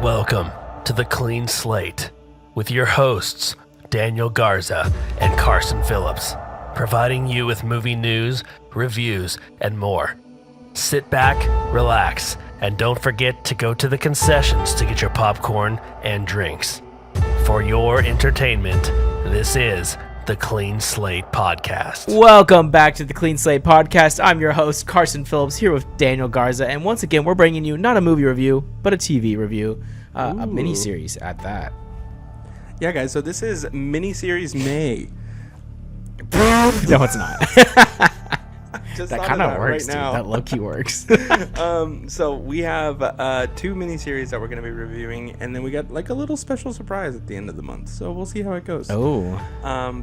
Welcome to The Clean Slate with your hosts, Daniel Garza and Carson Phillips, providing you with movie news, reviews, and more. Sit back, relax, and don't forget to go to the concessions to get your popcorn and drinks. For your entertainment, this is The Clean Slate Podcast. Welcome back to The Clean Slate Podcast. I'm your host, Carson Phillips, here with Daniel Garza. And once again, we're bringing you not a movie review, but a TV review, a mini-series at that. Yeah, guys, so this is miniseries May. No, it's not. That kind of works, right now. Dude. That low-key works. So we have two miniseries that we're going to be reviewing, and then we got like a little special surprise at the end of the month. So we'll see how it goes. Oh.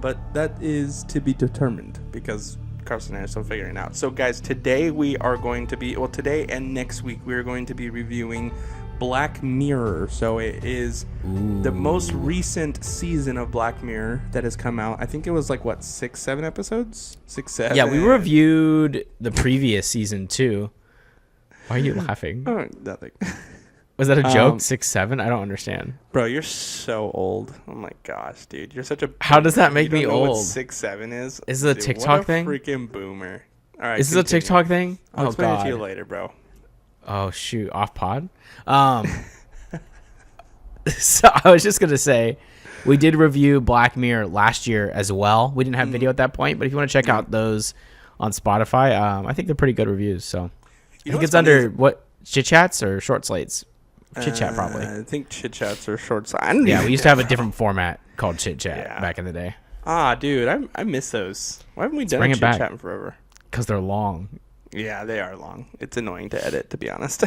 But that is to be determined because Carson and I are still figuring it out. So, guys, today we are going to be, today and next week, we are going to be reviewing Black Mirror. So it is the most recent season of Black Mirror that has come out. I think it was like, 6-7 episodes? 6-7. Yeah, we reviewed the previous season, too. Why are you laughing? Oh, nothing. Was that a joke? 6-7? I don't understand. Bro, you're so old. Oh my gosh, dude. You're such a... How does that make me you don't know old? what 6-7 is? Is it a Dude, TikTok thing? What a freaking boomer. All right, Is this a continue. TikTok thing? I'll explain God. it to you later, bro. Oh, shoot. Off pod? So I was just going to say, we did review Black Mirror last year as well. We didn't have video at that point, but if you want to check out those on Spotify, I think they're pretty good reviews. So I think it's under, what, Chit Chats or Short Slates? Chit Chat, probably. I think Chit Chats or Short Slates. Yeah, we used to have a different format called Chit Chat back in the day. Ah, dude, I miss those. Why haven't we done bring a it Chit back. Chat in forever? Because they're long. Yeah, they are long. It's annoying to edit, to be honest.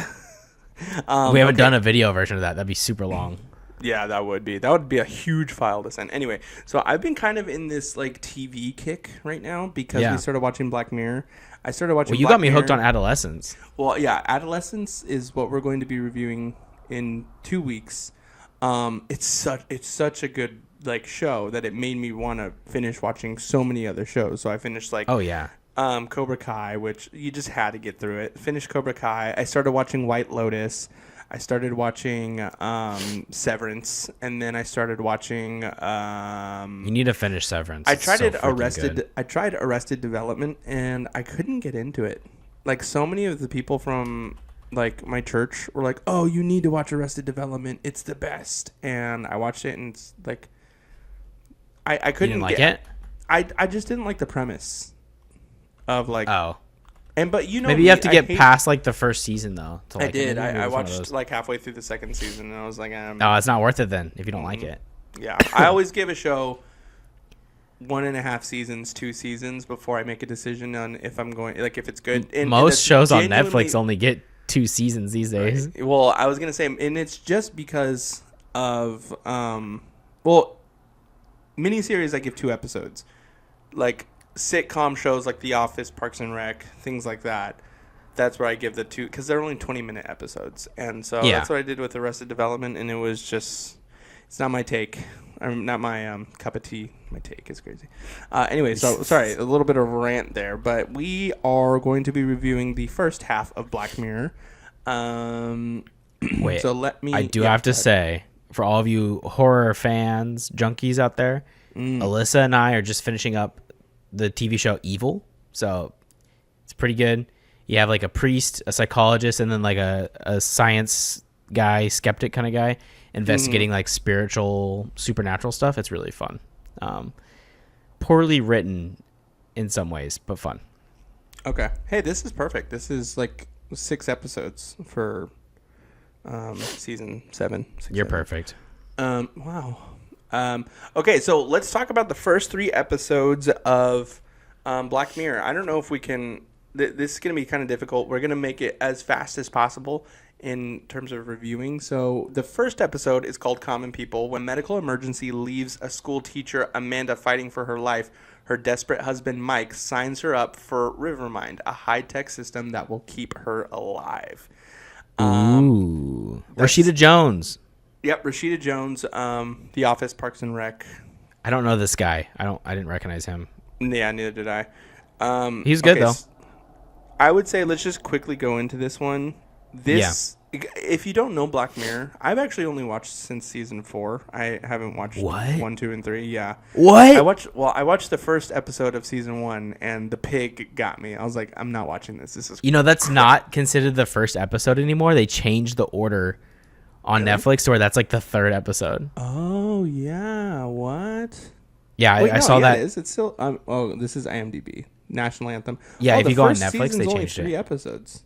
We haven't done a video version of that. That'd be super long. Yeah, that would be a huge file to send. Anyway, so I've been kind of in this like TV kick right now because we started watching Black Mirror. I started watching. Well, you got me hooked on Adolescence. Well, yeah, Adolescence is what we're going to be reviewing in 2 weeks. It's such a good like show that it made me want to finish watching so many other shows. So I finished like Cobra Kai, which you just had to get through it. Finished Cobra Kai. I started watching White Lotus. I started watching Severance, and then I started watching. You need to finish Severance. I tried Arrested Development, and I couldn't get into it. Like so many of the people from like my church were like, "Oh, you need to watch Arrested Development. It's the best." And I watched it, and it's like, I couldn't it. I just didn't like the premise of like. Oh. But you know, maybe you have to get past like the first season though. To, like, I did. I watched like halfway through the second season, and I was like, "Oh, it's not worth it then if you don't like it." Yeah, I always give a show 1.5 seasons, 2 seasons before I make a decision on if I'm going like if it's good. And most shows on Netflix only get 2 seasons these days. Right. Well, I was gonna say, and it's just because of miniseries I give 2 episodes, like. Sitcom shows like The Office, Parks and Rec, things like that. That's where I give the 2 because they're only 20-minute episodes, and so that's what I did with Arrested Development, and it was just it's not my take, not my cup of tea. My take is crazy. Anyway, so sorry, a little bit of a rant there, but we are going to be reviewing the first half of Black Mirror. Wait, so let me. I do have to say, for all of you horror fans, junkies out there, Alyssa and I are just finishing up the TV show Evil, so it's pretty good. You have like a priest, a psychologist, and then like a science guy, skeptic kind of guy, investigating like spiritual, supernatural stuff. It's really fun. Poorly written in some ways, but fun. Okay. Hey, this is perfect. This is like 6 episodes for season 7. You're perfect. Wow. Okay, so let's talk about the first 3 episodes of Black Mirror. I don't know if we can... this is going to be kind of difficult. We're going to make it as fast as possible in terms of reviewing. So the first episode is called Common People. When medical emergency leaves a school teacher, Amanda, fighting for her life, her desperate husband, Mike, signs her up for Rivermind, a high-tech system that will keep her alive. Ooh. Rashida Jones. Yep, Rashida Jones, The Office, Parks and Rec. I don't know this guy. I didn't recognize him. Yeah, neither did I. He's good though. I would say let's just quickly go into this one. This if you don't know Black Mirror, I've actually only watched since season 4. I haven't watched What? 1, 2, and 3. Yeah. What? I watched the first episode of season 1, and the pig got me. I was like, I'm not watching this. This is You know, that's not considered the first episode anymore. They changed the order on Netflix to where that's like the 3rd episode. Oh yeah, what? Yeah, Wait, I no, saw yeah, that. It is. It's still. This is IMDb National Anthem. Yeah, Oh, if the you go on first Netflix, season's they only changed 3 it. episodes.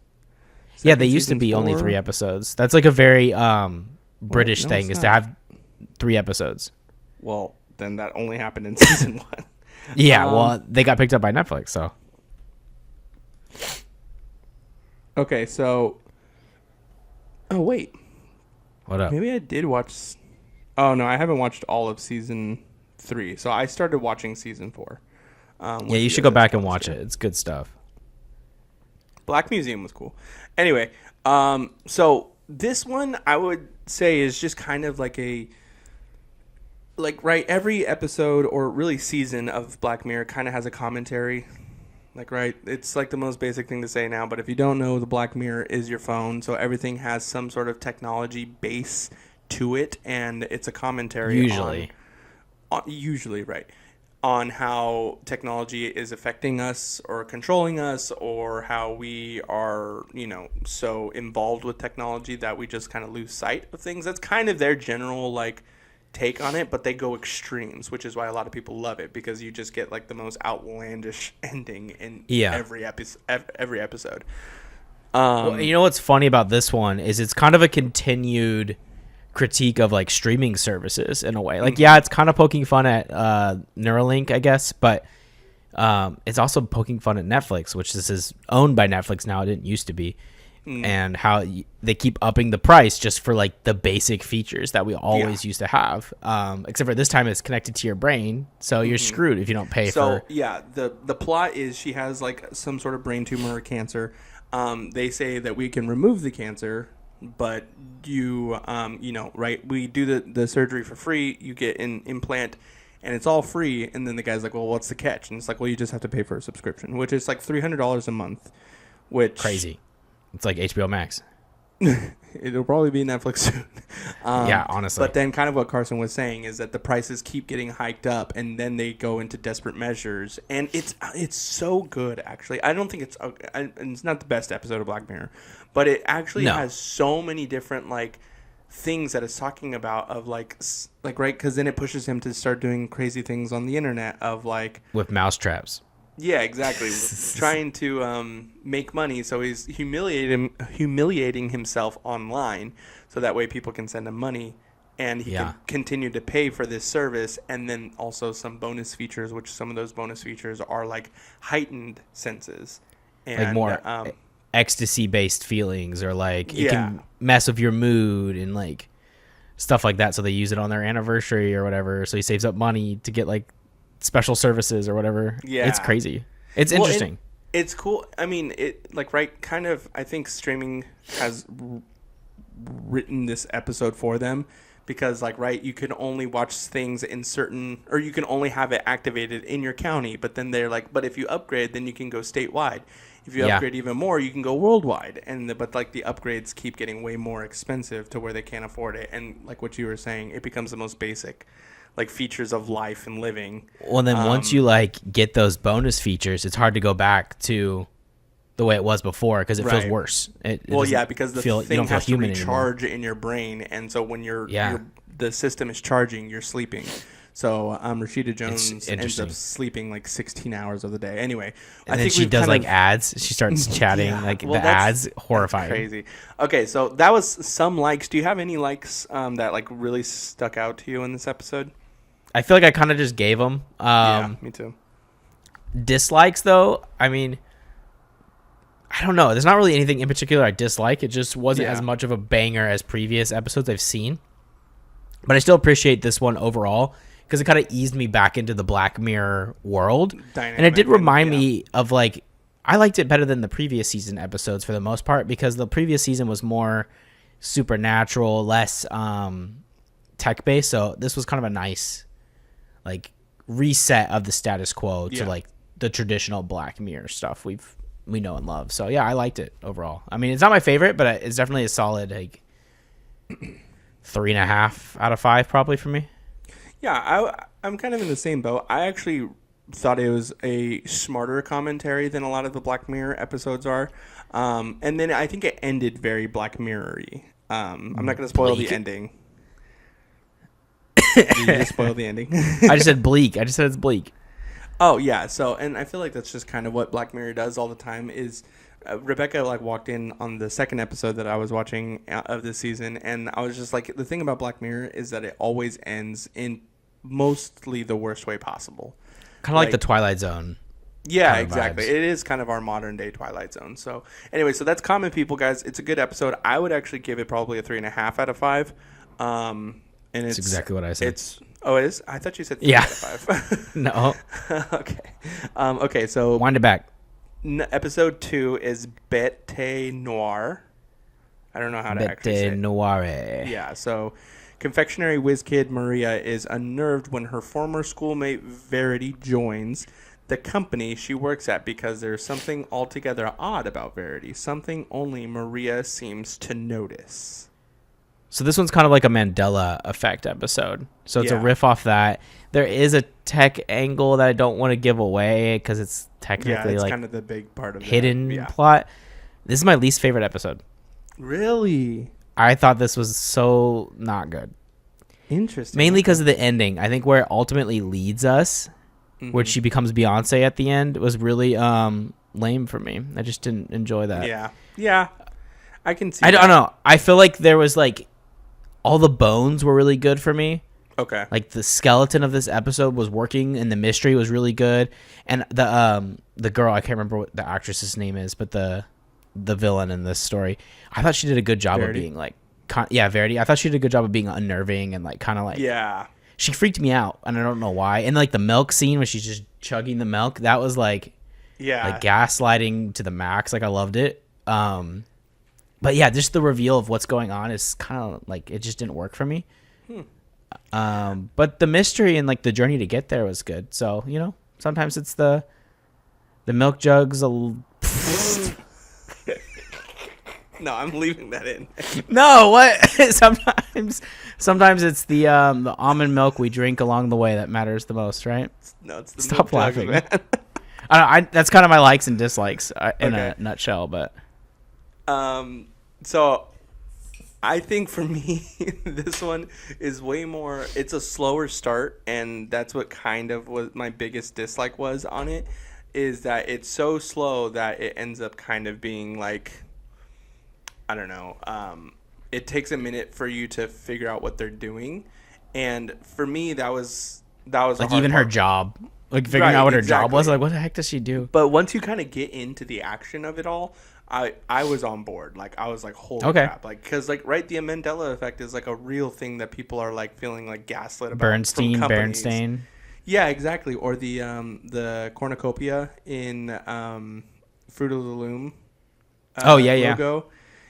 Yeah, Second they used to season's be only 4. 3 episodes. That's like a very British no, thing it's is to not. have 3 episodes. Well, then that only happened in season 1. Yeah, well, they got picked up by Netflix, so. Okay, so. Oh wait, What up? maybe I did watch. Oh no, I haven't watched all of season 3. So I started watching season 4. Yeah, with you the should go others back and last watch year. it. It's good stuff. Black Museum was cool. Anyway, so this one I would say is just kind of like right, every episode or really season of Black Mirror kind of has a commentary. Like, right, it's like the most basic thing to say now, but if you don't know, the Black Mirror is your phone, so everything has some sort of technology base to it, and it's a commentary usually, right, on how technology is affecting us or controlling us, or how we are, so involved with technology that we just kind of lose sight of things. That's kind of their general, like, take on it, but they go extremes, which is why a lot of people love it, because you just get, like, the most outlandish ending in every episode. Well, you know what's funny about this one is it's kind of a continued critique of like streaming services in a way. Like, yeah, it's kind of poking fun at Neuralink, I guess, but it's also poking fun at Netflix, which this is owned by Netflix now. It didn't used to be. And how they keep upping the price just for like the basic features that we always used to have. Except for this time it's connected to your brain, so you're screwed if you don't pay So for. yeah, the plot is she has like some sort of brain tumor or cancer. They say that we can remove the cancer, but you right, we do the surgery for free. You get an implant, and it's all free. And then the guy's like, well, what's the catch? And it's like, well, you just have to pay for a subscription, which is like $300 a month, which Crazy. It's like HBO Max. it'll probably be Netflix soon. Yeah, honestly. But then kind of what Carson was saying is that the prices keep getting hiked up, and then they go into desperate measures. And it's so good, actually. I don't think it's not the best episode of Black Mirror, but it actually has so many different, like, things that it's talking about of, like right, because then it pushes him to start doing crazy things on the internet of, like... With mousetraps. Yeah, exactly. Trying to make money, so he's humiliating himself online, so that way people can send him money, and he can continue to pay for this service, and then also some bonus features, which some of those bonus features are like heightened senses, and Like more ecstasy-based feelings, or like it Yeah. can mess with your mood and like stuff like that. So they use it on their anniversary or whatever. So he saves up money to get like special services or whatever. Yeah. It's crazy. It's Well, interesting. It's cool. I mean, it like right kind of. I think streaming has written this episode for them because, like, right, you can only watch things in certain, or you can only have it activated in your county. But then they're like, but if you upgrade, then you can go statewide. If you upgrade even more, you can go worldwide. But like the upgrades keep getting way more expensive to where they can't afford it. And like what you were saying, it becomes the most basic, like, features of life and living. Well, then once you like get those bonus features, it's hard to go back to the way it was before because it feels Right. worse. It Well, doesn't yeah, because the feel, you thing don't feel has to human anymore. recharge in your brain, and so when the system is charging, you're sleeping. So Rashida Jones ends interesting. up sleeping like 16 hours of the day. Anyway, And I then think she we've does kind like of- ads. She starts chatting Yeah, like well, the that's- ads, horrifying. Crazy. Okay, so that was some likes. Do you have any likes that like really stuck out to you in this episode? I feel like I kind of just gave them. Yeah, me too. Dislikes though, I mean, I don't know. There's not really anything in particular I dislike. It just wasn't Yeah. as much of a banger as previous episodes I've seen. But I still appreciate this one overall because it kind of eased me back into the Black Mirror world. And it Dynamic did and- remind yeah. me of like, I liked it better than the previous season episodes for the most part because the previous season was more supernatural, less tech based. So this was kind of a nice like reset of the status quo to Yeah. like the traditional Black Mirror stuff we've we know and love. So yeah, I liked it overall. I mean, it's not my favorite, but it's definitely a solid like 3.5 out of 5 probably for me. Yeah, I'm kind of in the same boat. I actually thought it was a smarter commentary than a lot of the Black Mirror episodes are. And then I think it ended very Black Mirror-y. I'm not going to spoil the ending. Did you just spoil the ending? I just said bleak. I just said it's bleak. Oh, yeah. So, and I feel like that's just kind of what Black Mirror does all the time is Rebecca like walked in on the second episode that I was watching of this season, and I was just like, the thing about Black Mirror is that it always ends in mostly the worst way possible. Kind of like the Twilight Zone. Yeah, kind of exactly. vibes. It is kind of our modern day Twilight Zone. So anyway, so that's Common People, guys. It's a good episode. I would actually give it probably a 3.5 out of 5. And it's That's exactly what I said. it is? I thought you said 3 Yeah. out of 5. No. Okay. Okay, so Wind it back. episode 2 is Bete Noir. I don't know how to actually say Bete it. Noire. Yeah, so confectionery whiz kid Maria is unnerved when her former schoolmate Verity joins the company she works at because there's something altogether odd about Verity, something only Maria seems to notice. So this one's kind of like a Mandela effect episode. So it's a Yeah. riff off that. There is a tech angle that I don't want to give away because it's Yeah, technically it's like kind of the big part of hidden it. Yeah. plot. This is my least favorite episode. Really? I thought this was so not good. Interesting. Mainly because of the ending. I think where it ultimately leads us, where she becomes Beyonce at the end, was really lame for me. I just didn't enjoy that. Yeah. Yeah. I can see I that. don't know. I feel like there was like all the bones were really good for me. Okay. Like the skeleton of this episode was working, and the mystery was really good. And the girl, I can't remember what the actress's name is, but the villain in this story, I thought she did a good job Verity? of being like, Verity. I thought she did a good job of being unnerving and like kind of like Yeah. she freaked me out, and I don't know why. And like the milk scene when she's just chugging the milk, that was like Yeah. gaslighting to the max. Like I loved it. But yeah, just the reveal of what's going on is kind of like it just didn't work for me. But the mystery and like the journey to get there was good. So sometimes it's the milk jugs. No, I'm leaving that in. No, what? sometimes it's the almond milk we drink along the way that matters the most, right? No, it's the Stop milk jugs, laughing. man. I that's kind of my likes and dislikes in Okay. a nutshell. But So I think for me, this one is way more. It's a slower start, and that's what kind of was my biggest dislike was on it. Is that it's so slow that it ends up kind of being like, I don't know. It takes a minute for you to figure out what they're doing, and for me, that was the like hard even her part. job, like figuring Right, out what her job exactly. was, like what the heck does she do? But once you kind of get into the action of it all, I was on board. Like I was like, holy Okay. crap! Like because like right, the Mandela effect is like a real thing that people are like feeling like gaslit about. Bernstein, from companies. Bernstein. Yeah, exactly. Or the cornucopia in Fruit of the Loom. Yeah. Logo.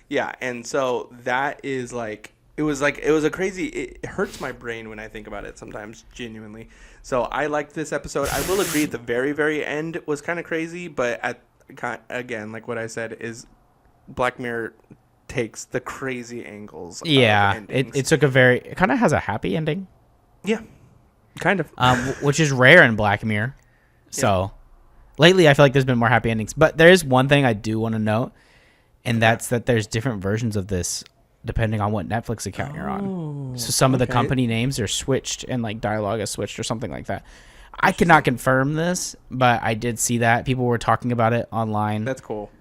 Yeah, and so that is like it was a crazy. It hurts my brain when I think about it sometimes, genuinely. So I liked this episode. I will agree, the very very end was kind of crazy, but again, like what I said, is Black Mirror takes the crazy angles. Yeah, of endings. it kind of has a happy ending, Yeah, kind of. which is rare in Black Mirror. So lately, I feel like there's been more happy endings. But there is one thing I do want to note, and that's that there's different versions of this depending on what Netflix account you're on. So some of the okay. company names are switched and like dialogue is switched or something like that. I cannot confirm this, but I did see that people were talking about it online, That's cool.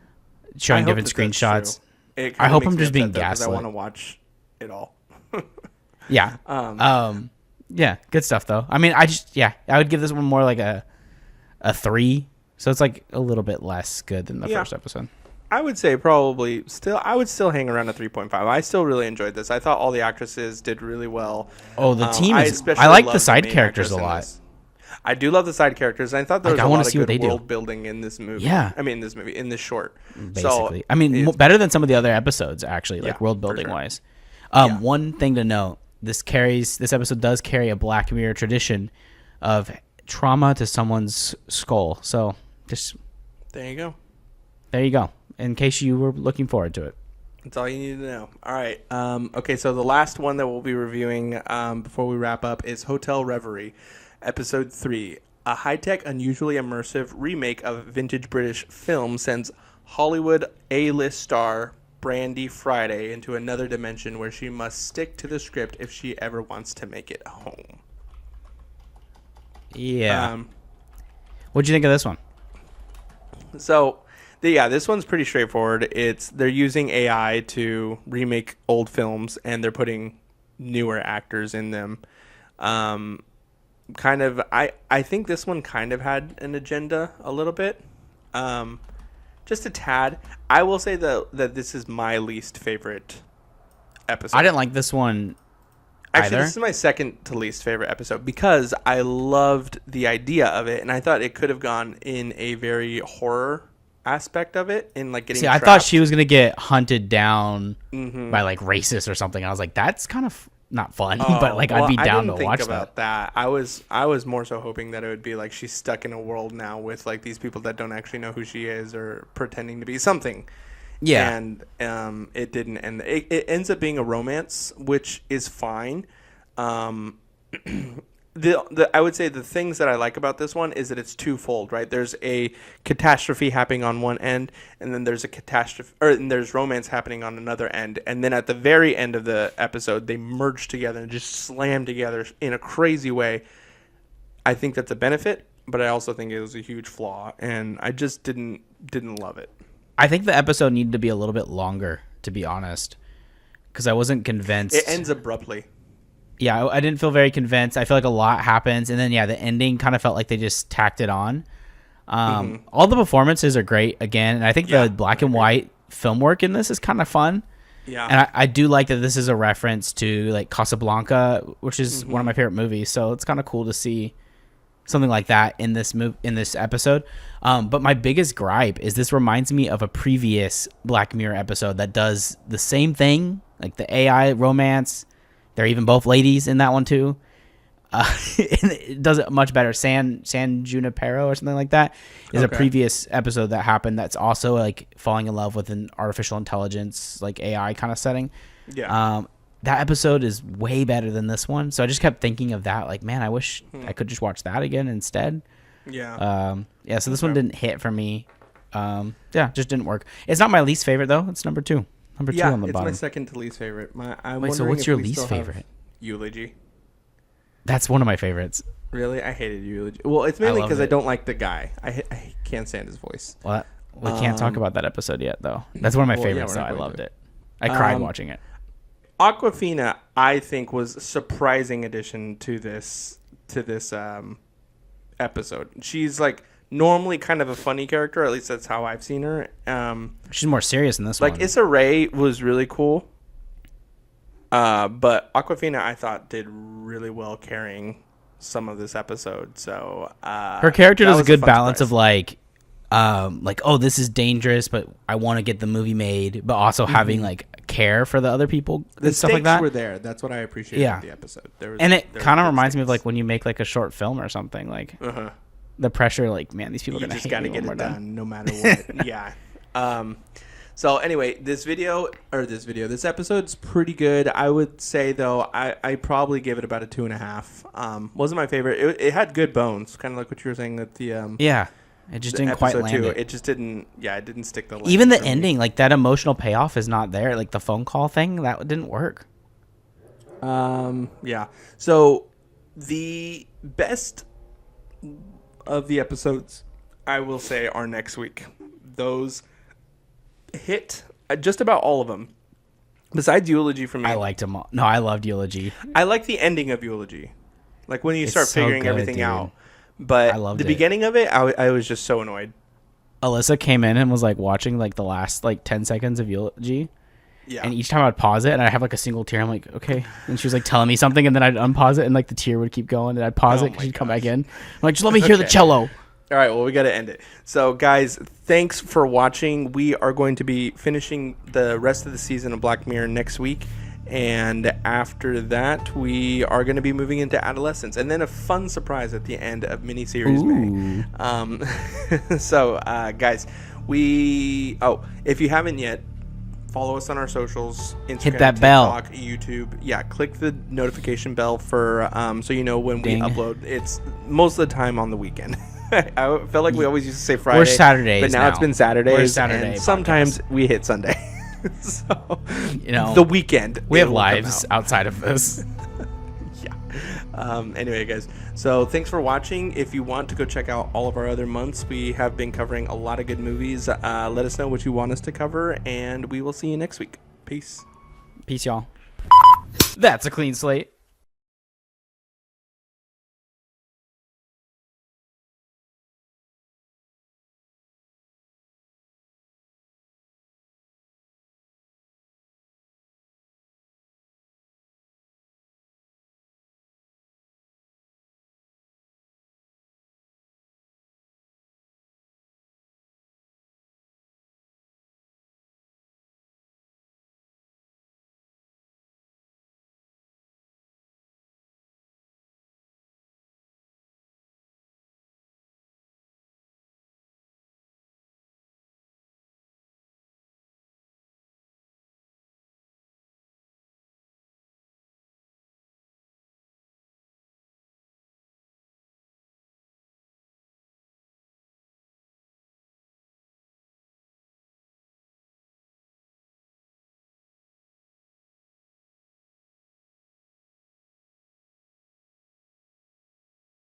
showing I hope different that that's screenshots. true. It I kinda hope makes I'm me just being upset, though, 'cause I gaslit. want to watch it all. Yeah. Yeah, good stuff though. I mean, I would give this one more like a 3. So it's like a little bit less good than the Yeah. first episode. I would say probably I would still hang around a 3.5. I still really enjoyed this. I thought all the actresses did really well. Oh, the team is. especially I like the love side main characters actress a in lot. this. I do love the side characters. And I thought there Like, was I a wanna lot of see what good they do. world building in this movie. Yeah. I mean, in this short. Basically, So, I mean, it's- better than some of the other episodes actually, like Yeah, world for building sure. wise. Yeah. One thing to note: this episode does carry a Black Mirror tradition of trauma to someone's skull. So just there you go. there you go. In case you were looking forward to it. That's all you need to know. All right. Okay, so the last one that we'll be reviewing before we wrap up is Hotel Reverie, Episode 3. A high-tech, unusually immersive remake of vintage British film sends Hollywood A-list star Brandy Friday into another dimension where she must stick to the script if she ever wants to make it home. Yeah. What'd you think of this one? So, this one's pretty straightforward. They're using AI to remake old films, and they're putting newer actors in them. I think this one kind of had an agenda a little bit, just a tad. I will say that this is my least favorite episode. I didn't like this one. Actually, either. This is my second to least favorite episode because I loved the idea of it, and I thought it could have gone in a very horror aspect of it, in like getting. See, I trapped. thought she was gonna get hunted down by like racists or something. I was like, that's kind of not fun, but like I'd be down to watch that. I was more so hoping that it would be like she's stuck in a world now with like these people that don't actually know who she is or pretending to be something. Yeah, and it didn't, and it ends up being a romance, which is fine. I would say the things that I like about this one is that it's twofold, right? There's a catastrophe happening on one end, and then there's and there's romance happening on another end, and then at the very end of the episode, they merge together and just slam together in a crazy way. I think that's a benefit, but I also think it was a huge flaw, and I just didn't love it. I think the episode needed to be a little bit longer, to be honest, because I wasn't convinced. It ends abruptly. Yeah, I didn't feel very convinced. I feel like a lot happens, and then the ending kind of felt like they just tacked it on. All the performances are great again, and I think the black and white film work in this is kind of fun. Yeah, and I do like that this is a reference to like Casablanca, which is one of my favorite movies. So it's kind of cool to see something like that in this episode. But my biggest gripe is this reminds me of a previous Black Mirror episode that does the same thing, like the AI romance. They're even both ladies in that one too. It does it much better. San Junipero or something like that is a previous episode that happened. That's also like falling in love with an artificial intelligence, like AI kind of setting. Yeah. That episode is way better than this one. So I just kept thinking of that. Like, man, I wish I could just watch that again instead. Yeah. So this one didn't hit for me. Just didn't work. It's not my least favorite though. It's number 2. Number 2 on the bottom. It's my second to least favorite. Wait, so what's your least favorite? Eulogy. That's one of my favorites. Really? I hated Eulogy. Well, it's mainly because I don't like the guy. I can't stand his voice. Well, we can't talk about that episode yet, though. That's one of my favorites, so I loved it. I cried watching it. Awkwafina, I think, was a surprising addition to this episode. She's like normally kind of a funny character, at least that's how I've seen her. She's more serious in this one. Like Issa Rae was really cool, but Awkwafina I thought did really well carrying some of this episode. So her character does a good balance of like oh, this is dangerous, but I want to get the movie made, but also having like care for the other people and stuff like that. The stakes were there. That's what I appreciated about the episode. It kind of reminds me of like when you make like a short film or something, like the pressure, like, man, these people are going to hate gotta me get when it we're done done. no matter what. Yeah. So anyway, this episode's pretty good. I would say though, I probably give it about a 2.5. Wasn't my favorite. It had good bones, kind of like what you were saying that the it just didn't quite land it. It just didn't. Yeah, it didn't stick the landing. Even the ending, like that emotional payoff is not there. Like the phone call thing, that didn't work. Yeah. So the best of the episodes, I will say, are next week. Those hit just about all of them. Besides Eulogy for me. I liked them all. No, I loved Eulogy. I like the ending of Eulogy. Like when you start so figuring good, everything dude. out. But I loved the it. beginning of it, I was just so annoyed. Alyssa came in and was like watching like the last like 10 seconds of Eulogy. Yeah. And each time I'd pause it and I'd have like a single tear. I'm like, okay. And she was like telling me something and then I'd unpause it and like the tear would keep going and I'd pause it because she'd come back in. I'm like, just let me hear the cello. All right, well, we got to end it. So, guys, thanks for watching. We are going to be finishing the rest of the season of Black Mirror next week. And after that, we are going to be moving into Adolescence. And then a fun surprise at the end of miniseries May. So, guys, if you haven't yet, follow us on our socials, Instagram, Hit that bell. TikTok, YouTube. Yeah, click the notification bell for so you know when Ding. we upload. It's most of the time on the weekend. I felt like we always used to say Friday. We're Saturdays but now it's been Saturdays. We're Saturday and sometimes we hit Sunday. So the weekend. We have it will come lives out. outside of this. Yeah. Anyway, guys. So thanks for watching. If you want to go check out all of our other months, we have been covering a lot of good movies. Let us know what you want us to cover, and we will see you next week. Peace. Peace, y'all. That's a clean slate.